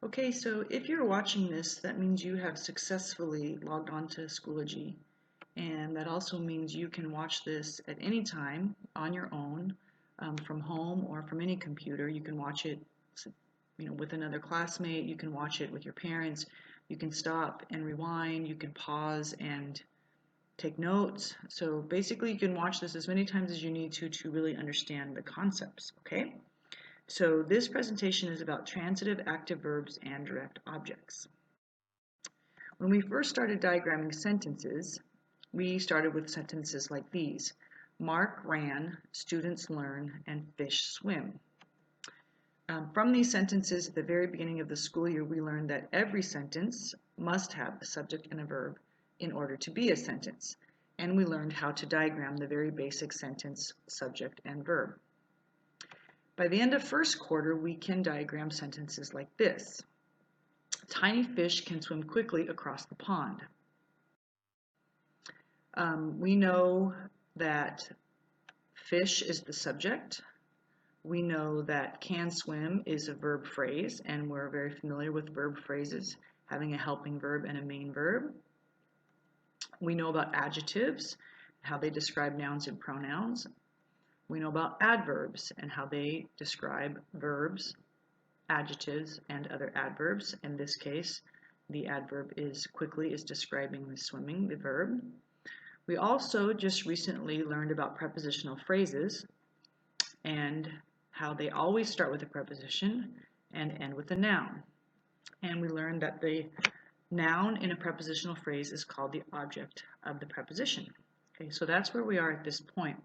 Okay, so if you're watching this, that means you have successfully logged on to Schoology, and that also means you can watch this at any time on your own, from home or from any computer. You can watch it, with another classmate. You can watch it with your parents. You can stop and rewind. You can pause and take notes. So basically, you can watch this as many times as you need to really understand the concepts. Okay. So this presentation is about transitive active verbs and direct objects. When we first started diagramming sentences, we started with sentences like these. Mark ran, students learn, and fish swim. From these sentences at the very beginning of the school year, we learned that every sentence must have a subject and a verb in order to be a sentence. And we learned how to diagram the very basic sentence, subject, and verb. By the end of first quarter, we can diagram sentences like this. Tiny fish can swim quickly across the pond. We know that fish is the subject. We know that can swim is a verb phrase, and we're very familiar with verb phrases having a helping verb and a main verb. We know about adjectives, how they describe nouns and pronouns. We know about adverbs and how they describe verbs, adjectives, and other adverbs. In this case, the adverb is quickly is describing the swimming, the verb. We also just recently learned about prepositional phrases and how they always start with a preposition and end with a noun. And we learned that the noun in a prepositional phrase is called the object of the preposition. Okay, so that's where we are at this point.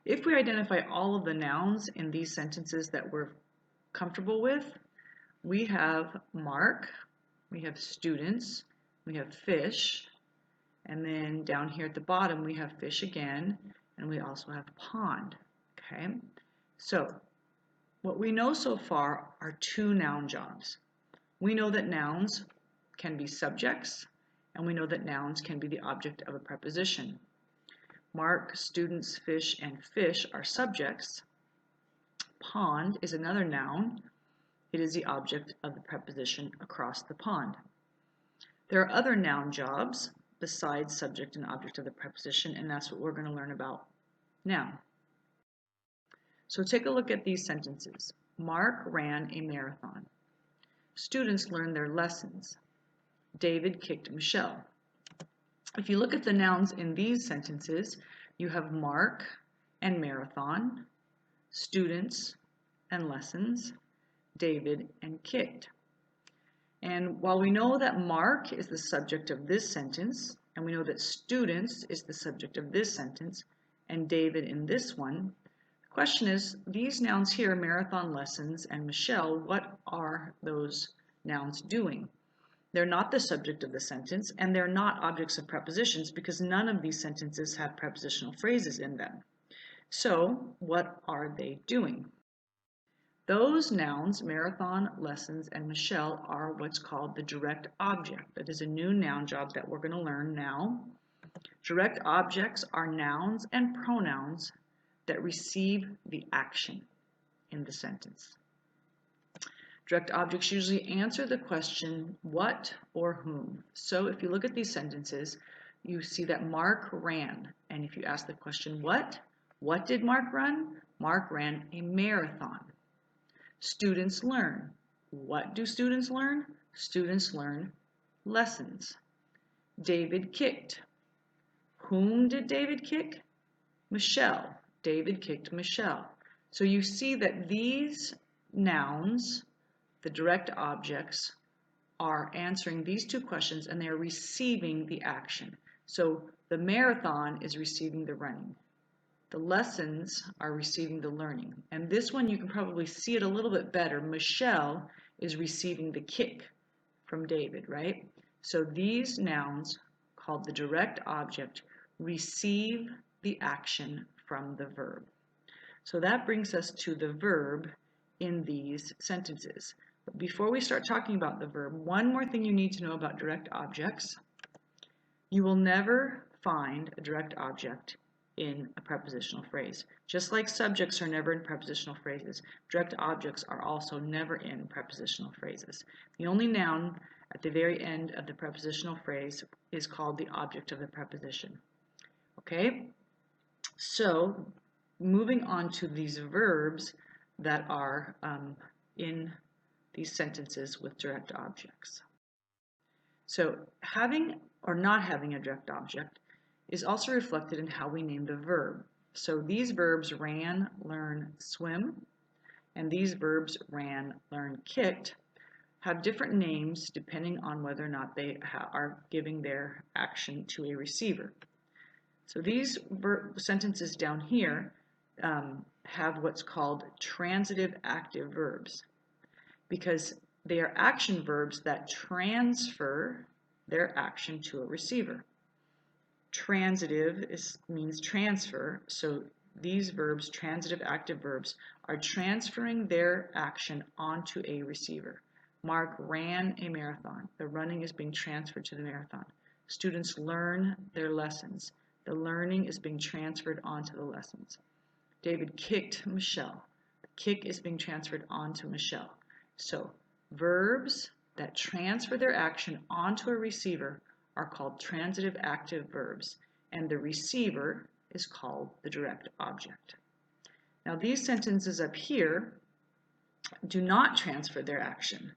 If we identify all of the nouns in these sentences that we're comfortable with, we have Mark, we have students, we have fish, and then down here at the bottom we have fish again, and we also have pond. Okay, so what we know so far are two noun jobs. We know that nouns can be subjects, and we know that nouns can be the object of a preposition. Mark, students, fish, and fish are subjects. Pond is another noun. It is the object of the preposition across the pond. There are other noun jobs besides subject and object of the preposition, and that's what we're going to learn about now. So take a look at these sentences. Mark ran a marathon. Students learned their lessons. David kicked Michelle. If you look at the nouns in these sentences, you have Mark and marathon, students and lessons, David and kicked. And while we know that Mark is the subject of this sentence, and we know that students is the subject of this sentence, and David in this one, the question is, these nouns here, marathon, lessons, and Michelle, what are those nouns doing? They're not the subject of the sentence, and they're not objects of prepositions because none of these sentences have prepositional phrases in them. So, what are they doing? Those nouns, marathon, lessons, and Michelle, are what's called the direct object. That is a new noun job that we're going to learn now. Direct objects are nouns and pronouns that receive the action in the sentence. Direct objects usually answer the question what or whom. So if you look at these sentences, you see that Mark ran. And if you ask the question what did Mark run? Mark ran a marathon. Students learn. What do students learn? Students learn lessons. David kicked. Whom did David kick? Michelle. David kicked Michelle. So you see that these nouns, the direct objects, are answering these two questions and they're receiving the action. So the marathon is receiving the running. The lessons are receiving the learning. And this one you can probably see it a little bit better. Michelle is receiving the kick from David, right? So these nouns, called the direct object, receive the action from the verb. So that brings us to the verb in these sentences. But before we start talking about the verb, one more thing you need to know about direct objects. You will never find a direct object in a prepositional phrase. Just like subjects are never in prepositional phrases, direct objects are also never in prepositional phrases. The only noun at the very end of the prepositional phrase is called the object of the preposition. Okay? So, moving on to these verbs that are in these sentences with direct objects. So, having or not having a direct object is also reflected in how we name the verb. So these verbs ran, learn, swim, and these verbs ran, learn, kicked have different names depending on whether or not they are giving their action to a receiver. So these sentences down here have what's called transitive active verbs because they are action verbs that transfer their action to a receiver. Transitive means transfer, so these verbs, transitive active verbs, are transferring their action onto a receiver. Mark ran a marathon. The running is being transferred to the marathon. Students learn their lessons. The learning is being transferred onto the lessons. David kicked Michelle. The kick is being transferred onto Michelle. So verbs that transfer their action onto a receiver are called transitive active verbs, and the receiver is called the direct object. Now these sentences up here do not transfer their action,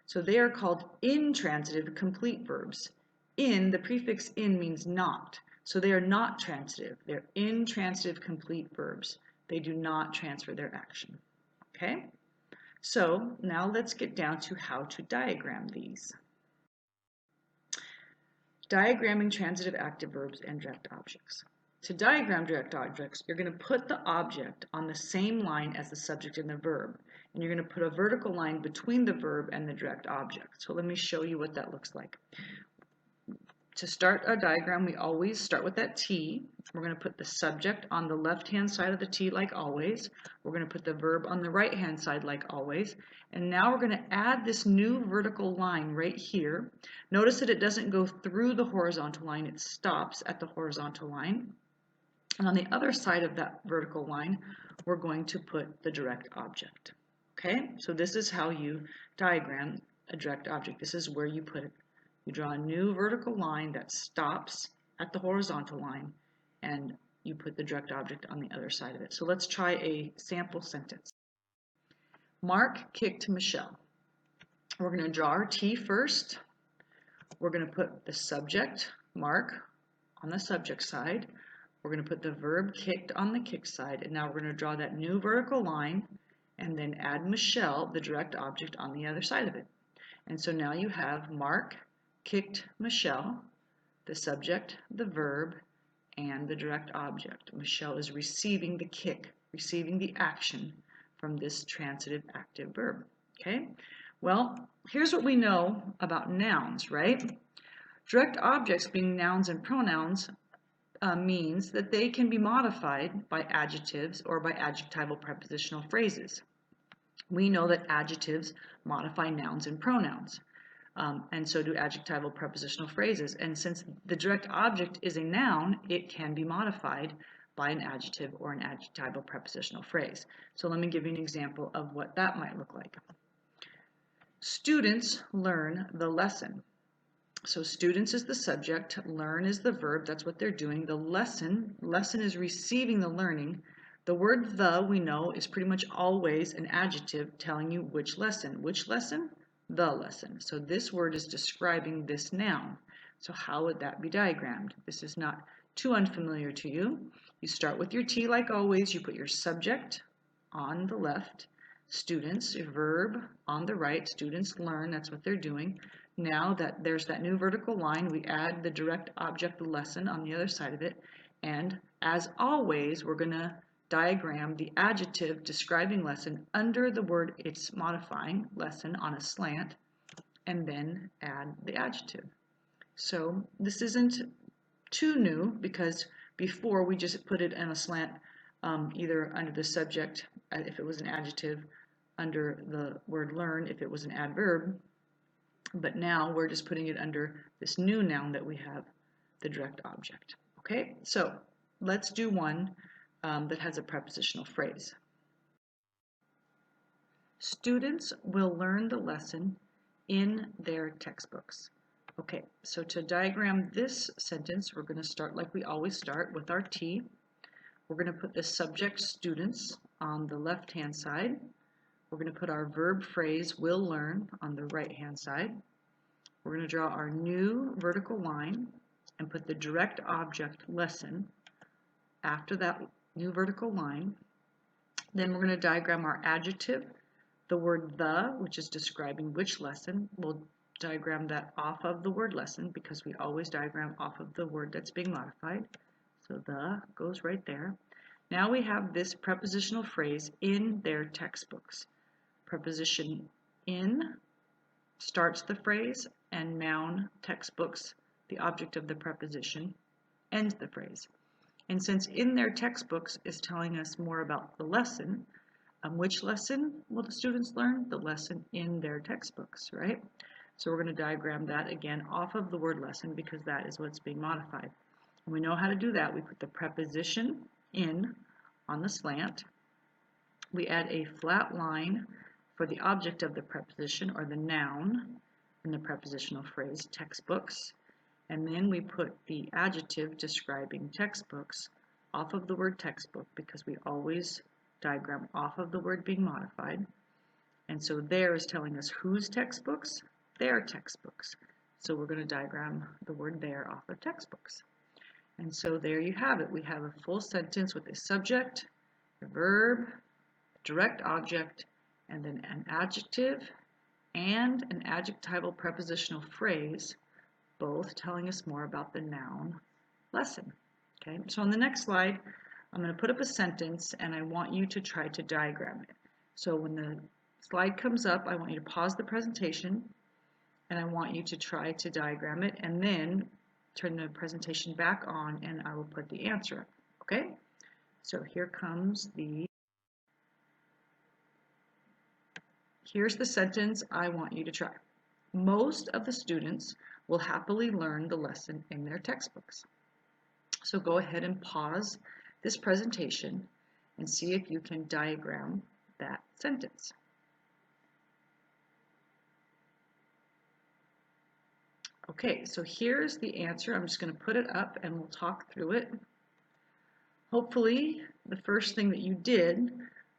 so they are called intransitive complete verbs. In, the prefix in means not, so they are not transitive. They're intransitive complete verbs. They do not transfer their action. Okay? So now let's get down to how to diagram these. Diagramming transitive active verbs and direct objects. To diagram direct objects, you're going to put the object on the same line as the subject and the verb, and you're going to put a vertical line between the verb and the direct object. So let me show you what that looks like. To start a diagram, we always start with that T. We're going to put the subject on the left-hand side of the T like always. We're going to put the verb on the right-hand side like always. And now we're going to add this new vertical line right here. Notice that it doesn't go through the horizontal line. It stops at the horizontal line. And on the other side of that vertical line, we're going to put the direct object. Okay, so this is how you diagram a direct object. This is where you put it. You draw a new vertical line that stops at the horizontal line, and you put the direct object on the other side of it. So let's try a sample sentence. Mark kicked Michelle. We're going to draw our T first. We're going to put the subject, Mark, on the subject side. We're going to put the verb kicked on the kick side, and now we're going to draw that new vertical line and then add Michelle, the direct object, on the other side of it. And so now you have Mark kicked Michelle, the subject, the verb, and the direct object. Michelle is receiving the kick, receiving the action from this transitive active verb. Okay? Well, here's what we know about nouns, right? Direct objects being nouns and pronouns means that they can be modified by adjectives or by adjectival prepositional phrases. We know that adjectives modify nouns and pronouns. And so do adjectival prepositional phrases. And since the direct object is a noun, it can be modified by an adjective or an adjectival prepositional phrase. So let me give you an example of what that might look like. Students learn the lesson. So students is the subject, learn is the verb, that's what they're doing. The lesson is receiving the learning. The word the, we know, is pretty much always an adjective telling you which lesson. Which lesson? The lesson. So this word is describing this noun. So how would that be diagrammed? This is not too unfamiliar to you. You start with your T like always. You put your subject on the left, students, your verb on the right. Students learn, that's what they're doing. Now that there's that new vertical line, we add the direct object, the lesson, on the other side of it. And as always, we're going to diagram the adjective describing lesson under the word it's modifying, lesson, on a slant, and then add the adjective. So this isn't too new because before we just put it in a slant either under the subject if it was an adjective, under the word learn if it was an adverb, but now we're just putting it under this new noun that we have, the direct object. Okay, so let's do one that has a prepositional phrase. Students will learn the lesson in their textbooks. Okay, so to diagram this sentence, we're going to start like we always start with our T. We're going to put the subject students on the left-hand side. We're going to put our verb phrase will learn on the right-hand side. We're going to draw our new vertical line and put the direct object lesson after that new vertical line. Then we're going to diagram our adjective, the word the, which is describing which lesson. We'll diagram that off of the word lesson because we always diagram off of the word that's being modified. So the goes right there. Now we have this prepositional phrase in their textbooks. Preposition in starts the phrase, and noun textbooks, the object of the preposition, ends the phrase. And since in their textbooks is telling us more about the lesson, which lesson will the students learn? The lesson in their textbooks, right? So we're going to diagram that again off of the word lesson because that is what's being modified. And we know how to do that. We put the preposition in on the slant. We add a flat line for the object of the preposition or the noun in the prepositional phrase, textbooks. And then we put the adjective describing textbooks off of the word textbook because we always diagram off of the word being modified. And so there is telling us whose textbooks? Their textbooks. So we're going to diagram the word there off of textbooks. And so there you have it. We have a full sentence with a subject, a verb, a direct object, and then an adjective and an adjectival prepositional phrase, both telling us more about the noun lesson. Okay, so on the next slide, I'm going to put up a sentence and I want you to try to diagram it. So when the slide comes up, I want you to pause the presentation and I want you to try to diagram it and then turn the presentation back on and I will put the answer up. Okay, so here's the sentence I want you to try. Most of the students will happily learn the lesson in their textbooks. So go ahead and pause this presentation and see if you can diagram that sentence. Okay, so here's the answer. I'm just going to put it up and we'll talk through it. Hopefully, the first thing that you did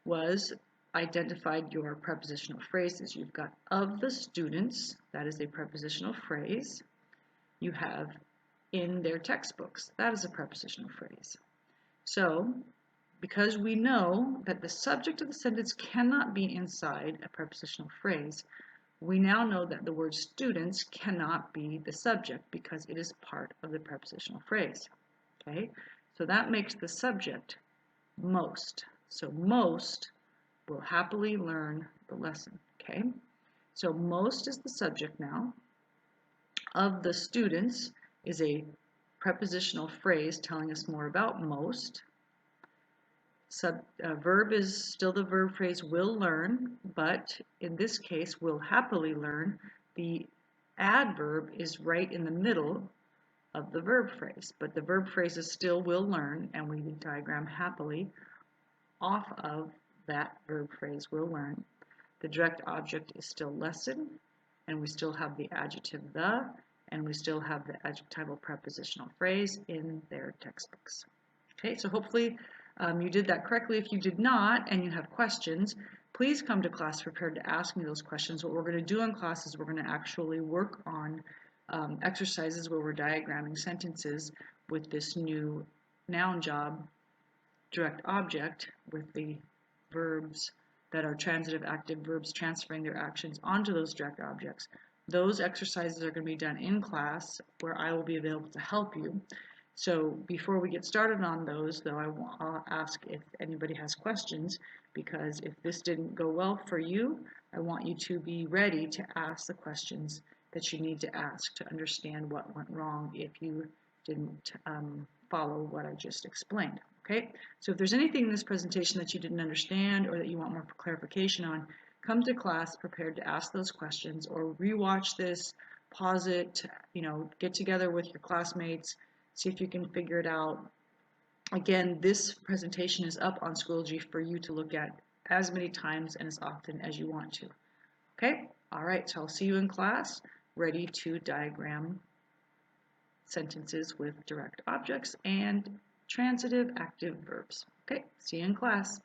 was identified your prepositional phrases. You've got of the students, that is a prepositional phrase. You have in their textbooks, that is a prepositional phrase. So, because we know that the subject of the sentence cannot be inside a prepositional phrase, we now know that the word students cannot be the subject because it is part of the prepositional phrase. Okay, so that makes the subject most. So most will happily learn the lesson. Okay, so most is the subject now. Of the students is a prepositional phrase telling us more about most. Verb is still the verb phrase will learn, but in this case will happily learn. The adverb is right in the middle of the verb phrase, but the verb phrase is still will learn, and we diagram happily off of that verb phrase will learn. The direct object is still lesson, and we still have the adjective the, and we still have the adjectival prepositional phrase in their textbooks. Okay, so hopefully you did that correctly. If you did not and you have questions, please come to class prepared to ask me those questions. What we're going to do in class is we're going to actually work on exercises where we're diagramming sentences with this new noun job direct object with the verbs that are transitive active verbs transferring their actions onto those direct objects. Those exercises are going to be done in class where I will be available to help you. So before we get started on those, though, I'll ask if anybody has questions, because if this didn't go well for you, I want you to be ready to ask the questions that you need to ask to understand what went wrong if you didn't follow what I just explained. Okay, so if there's anything in this presentation that you didn't understand or that you want more clarification on, come to class prepared to ask those questions, or rewatch this, pause it, get together with your classmates, see if you can figure it out, Again, this presentation is up on Schoology for you to look at as many times and as often as you want to. Okay? All right, so I'll see you in class, ready to diagram sentences with direct objects and transitive active verbs. Okay, see you in class.